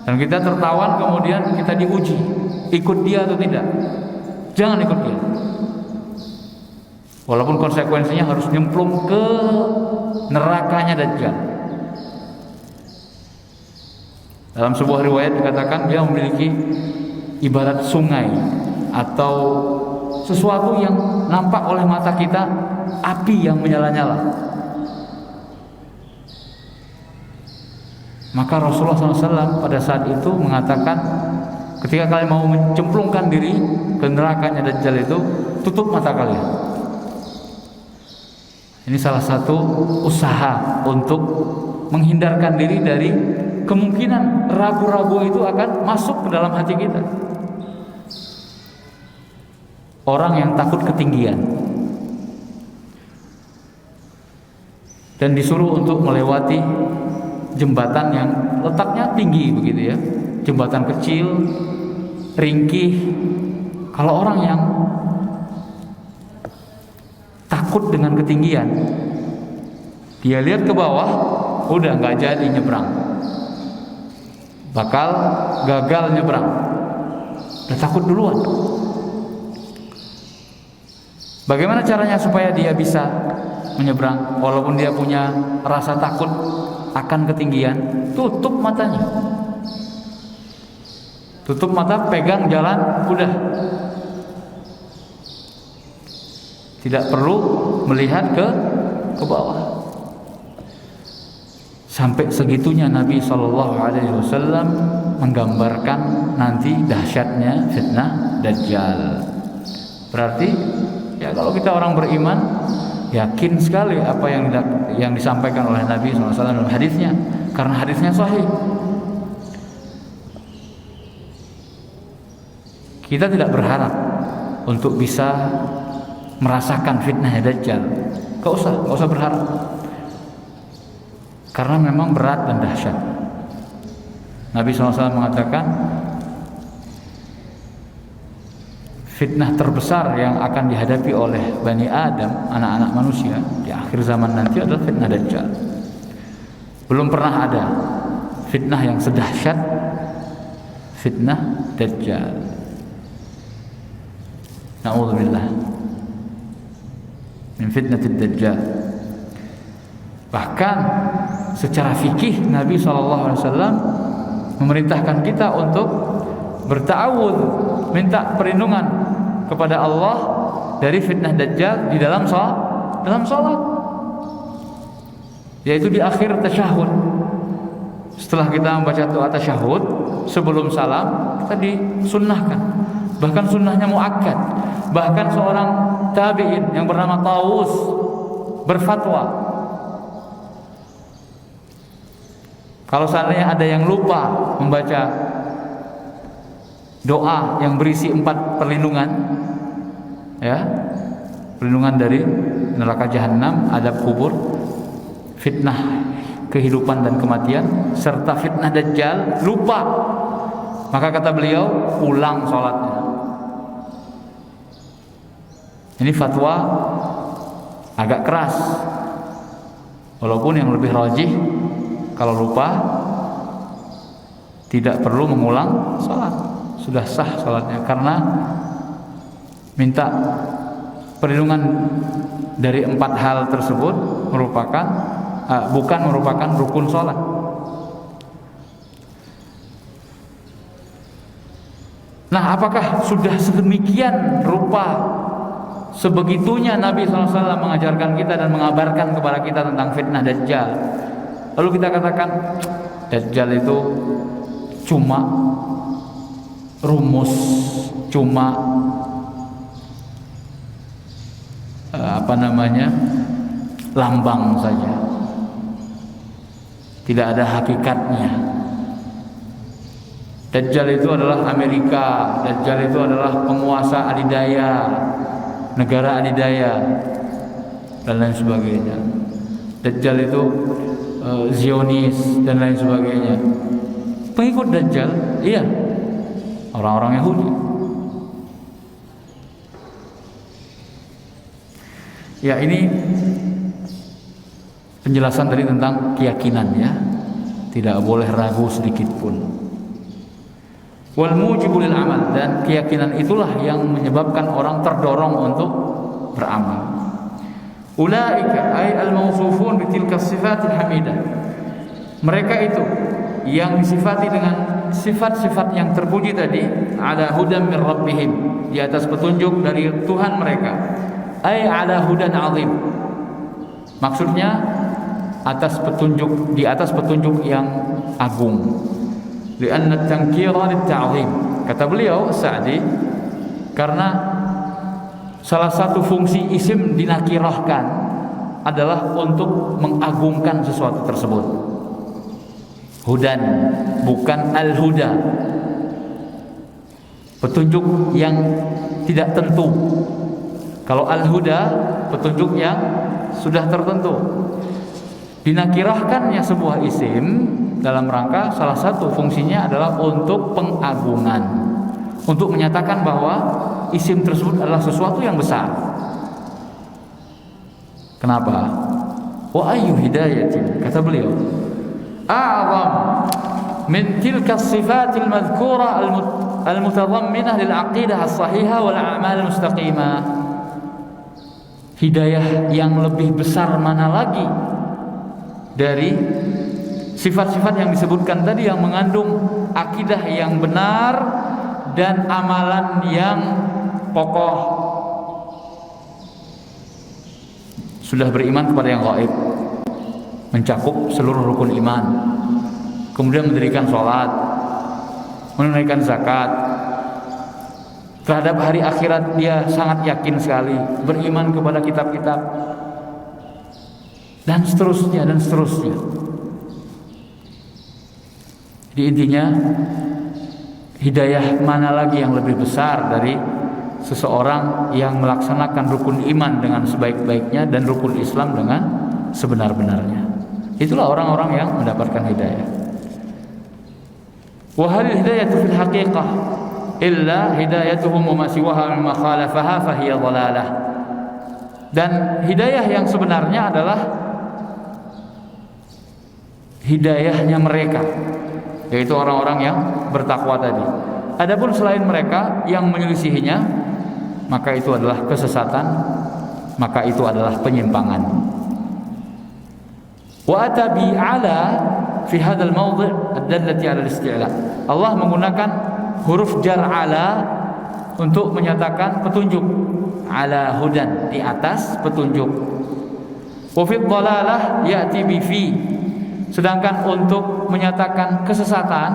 dan kita tertawan kemudian kita diuji ikut dia atau tidak, jangan ikut dia. Walaupun konsekuensinya harus nyemplung ke nerakanya Dajjal. Dalam sebuah riwayat dikatakan dia memiliki ibarat sungai atau sesuatu yang nampak oleh mata kita, api yang menyala-nyala. Maka Rasulullah SAW pada saat itu mengatakan, ketika kalian mau mencemplungkan diri ke nerakanya Dajjal itu, tutup mata kalian. Ini salah satu usaha untuk menghindarkan diri dari kemungkinan ragu-ragu itu akan masuk ke dalam hati kita. Orang yang takut ketinggian dan disuruh untuk melewati jembatan yang letaknya tinggi begitu ya, jembatan kecil, ringkih. Kalau orang yang takut dengan ketinggian, dia lihat ke bawah, udah nggak jadi nyebrang, bakal gagal nyebrang, udah takut duluan. Bagaimana caranya supaya dia bisa menyeberang walaupun dia punya rasa takut akan ketinggian? Tutup matanya, tutup mata, pegang jalan, udah, tidak perlu melihat ke bawah. Sampai segitunya Nabi SAW menggambarkan nanti dahsyatnya fitnah Dajjal. Berarti ya kalau kita orang beriman, yakin sekali apa yang disampaikan oleh Nabi SAW dalam hadisnya, karena hadisnya sahih. Kita tidak berharap untuk bisa merasakan fitnah Dajjal. Gak usah berharap, karena memang berat dan dahsyat. Nabi SAW mengatakan fitnah terbesar yang akan dihadapi oleh Bani Adam, anak-anak manusia di akhir zaman nanti adalah fitnah Dajjal. Belum pernah ada fitnah yang sedahsyat fitnah Dajjal. Na'udzubillah min fitnatid Dajjal. Bahkan secara fikih Nabi SAW memerintahkan kita untuk berta'awudz, minta perlindungan kepada Allah dari fitnah Dajjal di dalam salat, yaitu di akhir tasyahud. Setelah kita membaca doa tasyahud sebelum salam, kita disunnahkan, bahkan sunnahnya muakkad. Bahkan seorang tabi'in yang bernama Tawus berfatwa, kalau seandainya ada yang lupa membaca doa yang berisi 4 perlindungan, ya, perlindungan dari neraka jahanam, adab kubur, fitnah kehidupan dan kematian, serta fitnah dajjal. Lupa, maka kata beliau, ulang sholatnya. Ini fatwa agak keras, walaupun yang lebih rajih kalau lupa tidak perlu mengulang sholat, sudah sah sholatnya, karena minta perlindungan dari 4 hal tersebut bukan merupakan rukun sholat. Nah, apakah sudah sedemikian rupa, sebegitunya Nabi SAW mengajarkan kita dan mengabarkan kepada kita tentang fitnah Dajjal, lalu kita katakan Dajjal itu cuma rumus, cuma lambang saja, tidak ada hakikatnya. Dajjal itu adalah Amerika, Dajjal itu adalah penguasa adidaya, negara adidaya, dan lain sebagainya. Dajjal itu Zionis dan lain sebagainya. Pengikut Dajjal, iya, orang-orang Yahudi. Ya, ini penjelasan tadi tentang keyakinan, ya. Tidak boleh ragu sedikit pun. Wal mujibu lil amal, dan keyakinan itulah yang menyebabkan orang terdorong untuk beramal. Ulaika ay al-mawsufun bitilka sifatil hamidah. Mereka itu yang disifati dengan sifat-sifat yang terpuji tadi, ala hudan min rabbihim, di atas petunjuk dari Tuhan mereka. Ay ala hudan azim. Maksudnya di atas petunjuk yang agung. Lianna at-tankira lit-ta'zim. Kata beliau Sa'di, karena salah satu fungsi isim dinakirahkan adalah untuk mengagungkan sesuatu tersebut. Hudan, bukan al-huda, petunjuk yang tidak tentu. Kalau al-huda, petunjuk yang sudah tertentu. Dinakirahkannya sebuah isim dalam rangka salah satu fungsinya adalah untuk pengagungan, untuk menyatakan bahwa isim tersebut adalah sesuatu yang besar. Kenapa? Wa ayyu hidayatin, kata beliau, a'zam min tilka sifatil madhkura al-mutadhamminah lil aqidah as-sahihah wal a'mal al-mustaqimah. Hidayah yang lebih besar mana lagi dari sifat-sifat yang disebutkan tadi, yang mengandung akidah yang benar dan amalan yang kokoh. Sudah beriman kepada yang gaib, mencakup seluruh rukun iman, kemudian mendirikan sholat, menunaikan zakat, terhadap hari akhirat dia sangat yakin sekali, beriman kepada kitab-kitab, dan seterusnya dan seterusnya. Jadi intinya, hidayah mana lagi yang lebih besar dari seseorang yang melaksanakan rukun iman dengan sebaik-baiknya dan rukun Islam dengan sebenar-benarnya. Itulah orang-orang yang mendapatkan hidayah. Wa hal hidayatu fil haqiqah illa hidayatuhum wa ma siwaha mimma khalafaha fa hiya dhalalah. Dan hidayah yang sebenarnya adalah hidayahnya mereka, yaitu orang-orang yang bertakwa tadi. Adapun selain mereka yang menyelisihinya, maka itu adalah kesesatan, maka itu adalah penyimpangan. Wa atabi ala fi hadzal mawdhi' ad-dallati 'ala al-isti'la. Allah menggunakan huruf jar ala untuk menyatakan petunjuk, ala hudan, di atas petunjuk. Wa fi dhalalah ya'ti bi fi. Sedangkan untuk menyatakan kesesatan,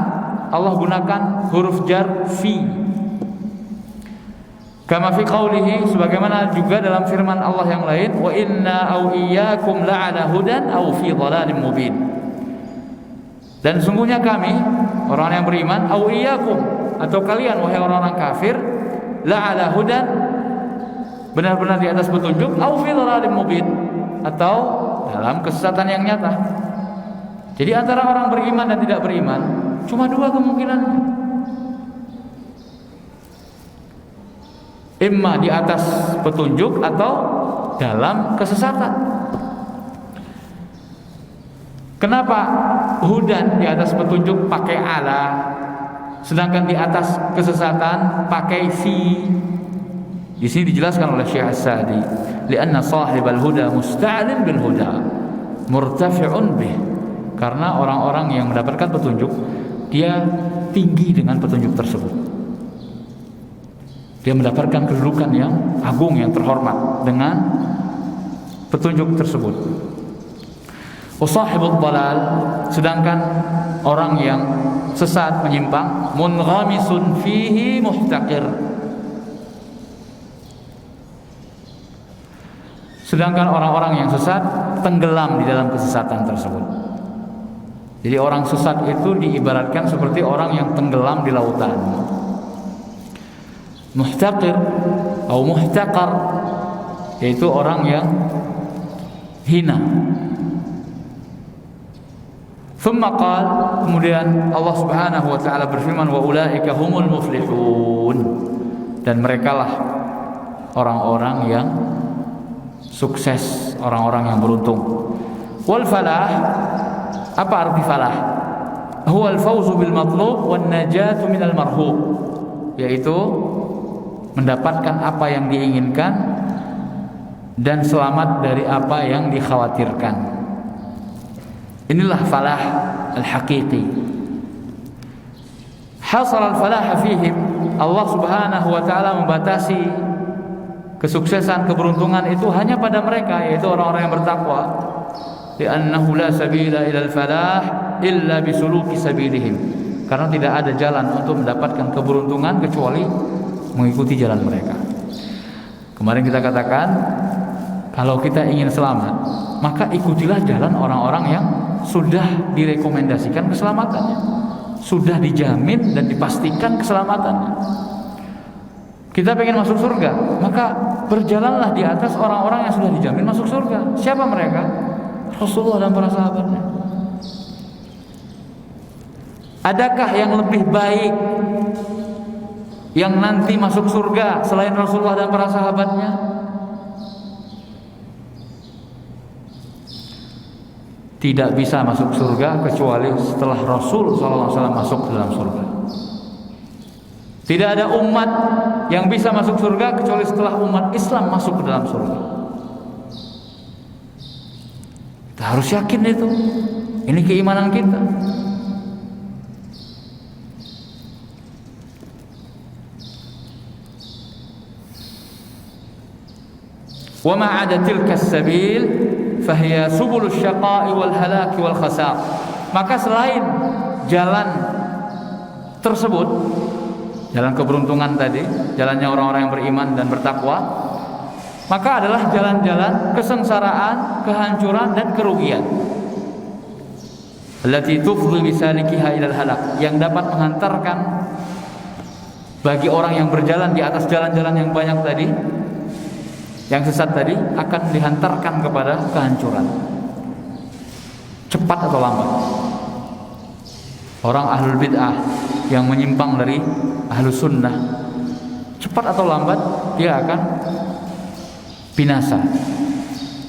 Allah gunakan huruf jar fi. Kama fi qawlihi, sebagaimana juga dalam firman Allah yang lain, wa inna aw iyyakum la'ala hudan aw fi dhalalin mubin. Dan sungguhnya kami, orang yang beriman, aw iyyakum, atau kalian wahai orang-orang kafir, la'ala hudan, benar-benar di atas petunjuk, au fi dhalalin mubin, atau dalam kesesatan yang nyata. Jadi antara orang beriman dan tidak beriman cuma dua kemungkinan. Imma di atas petunjuk atau dalam kesesatan. Kenapa hudan di atas petunjuk pakai ala, sedangkan di atas kesesatan pakai fi? Di sini dijelaskan oleh Syekh As-Sa'di, li'anna sahibal huda musta'lin bil huda murtafi'un bih. Karena orang-orang yang mendapatkan petunjuk, dia tinggi dengan petunjuk tersebut. Dia mendapatkan kedudukan yang agung, yang terhormat dengan petunjuk tersebut. Wasahibul dhalal, sedangkan orang yang sesat, menyimpang, munghamisun fihi muhtaqir. Sedangkan orang-orang yang sesat tenggelam di dalam kesesatan tersebut. Jadi orang sesat itu diibaratkan seperti orang yang tenggelam di lautan. Muhtaqir atau muhtaqar, yaitu orang yang hina. Thumma qal, kemudian Allah Subhanahu wa taala berfirman, wa ulaika humul muflihun, dan merekalah orang-orang yang sukses, orang-orang yang beruntung. Wal falah, apa arti falah? Huwa al-fawzu bil matlub wan najatu minal marhub, yaitu mendapatkan apa yang diinginkan dan selamat dari apa yang dikhawatirkan. Inilah falah al-haqiqi. Hasal al-falah fihim, Allah Subhanahu wa taala membatasi kesuksesan, keberuntungan itu hanya pada mereka, yaitu orang-orang yang bertakwa. Li'annahu la sabila ilal falah illa bisuluki sabilihim. Karena tidak ada jalan untuk mendapatkan keberuntungan kecuali mengikuti jalan mereka. Kemarin kita katakan, kalau kita ingin selamat, maka ikutilah jalan orang-orang yang sudah direkomendasikan keselamatannya, sudah dijamin dan dipastikan keselamatannya. Kita pengen masuk surga, maka berjalanlah di atas orang-orang yang sudah dijamin masuk surga. Siapa mereka? Rasulullah dan para sahabatnya. Adakah yang lebih baik yang nanti masuk surga selain Rasulullah dan para sahabatnya? Tidak bisa masuk surga kecuali setelah Rasul SAW masuk ke dalam surga. Tidak ada umat yang bisa masuk surga kecuali setelah umat Islam masuk ke dalam surga. Kita harus yakin itu. Ini keimanan kita. Wa ma 'ada tilka as-sabil fahiya subulus syaqa'i wal halaki wal khasar. Maka selain jalan tersebut, jalan keberuntungan tadi, jalannya orang-orang yang beriman dan bertakwa, maka adalah jalan-jalan kesengsaraan, kehancuran dan kerugian. Allati tufdhi bisalikiha ilal halak, yang dapat menghantarkan bagi orang yang berjalan di atas jalan-jalan yang banyak tadi, yang sesat tadi, akan dihantarkan kepada kehancuran, cepat atau lambat. Orang ahlul bid'ah yang menyimpang dari ahlus sunnah, cepat atau lambat dia akan binasa,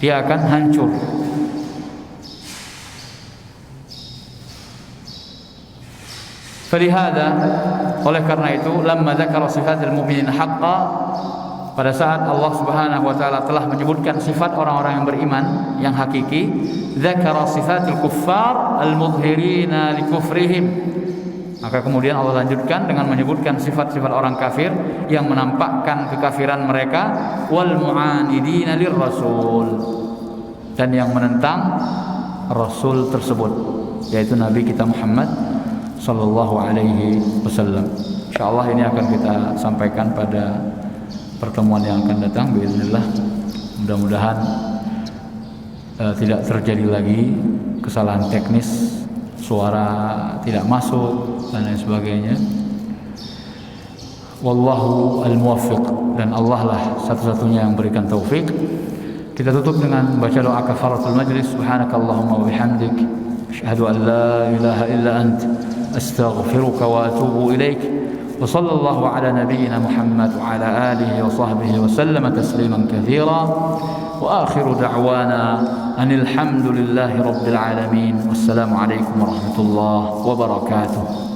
dia akan hancur. Falihada, oleh karena itu, lamma dzakara sifatul mu'minin haqqan, pada saat Allah Subhanahu wa taala telah menyebutkan sifat orang-orang yang beriman yang hakiki, dzakara sifatul kuffar al-mudhhirina li kufrihim, maka kemudian Allah lanjutkan dengan menyebutkan sifat-sifat orang kafir yang menampakkan kekafiran mereka, wal mu'anidina lir rasul, dan yang menentang rasul tersebut, yaitu Nabi kita Muhammad sallallahu alaihi wasallam. Insyaallah ini akan kita sampaikan pada pertemuan yang akan datang biiznillah. Mudah-mudahan tidak terjadi lagi kesalahan teknis, suara tidak masuk dan lain sebagainya. wallahu al-muwaffiq, dan Allah lah satu-satunya yang berikan taufik. Kita tutup dengan baca doa kafaratul majlis. Subhanakallahumma wa bihamdik, asyhadu an la ilaha illa ant, astaghfiruka wa atubu ilaik. Wa sallallahu ala nabiyyina Muhammad wa ala alihi wa sahbihi wa sallama tasliman katsira. Wa akhiru da'wana anil hamdulillahi rabbil alamin. Wassalamu alaikum warahmatullahi wabarakatuh.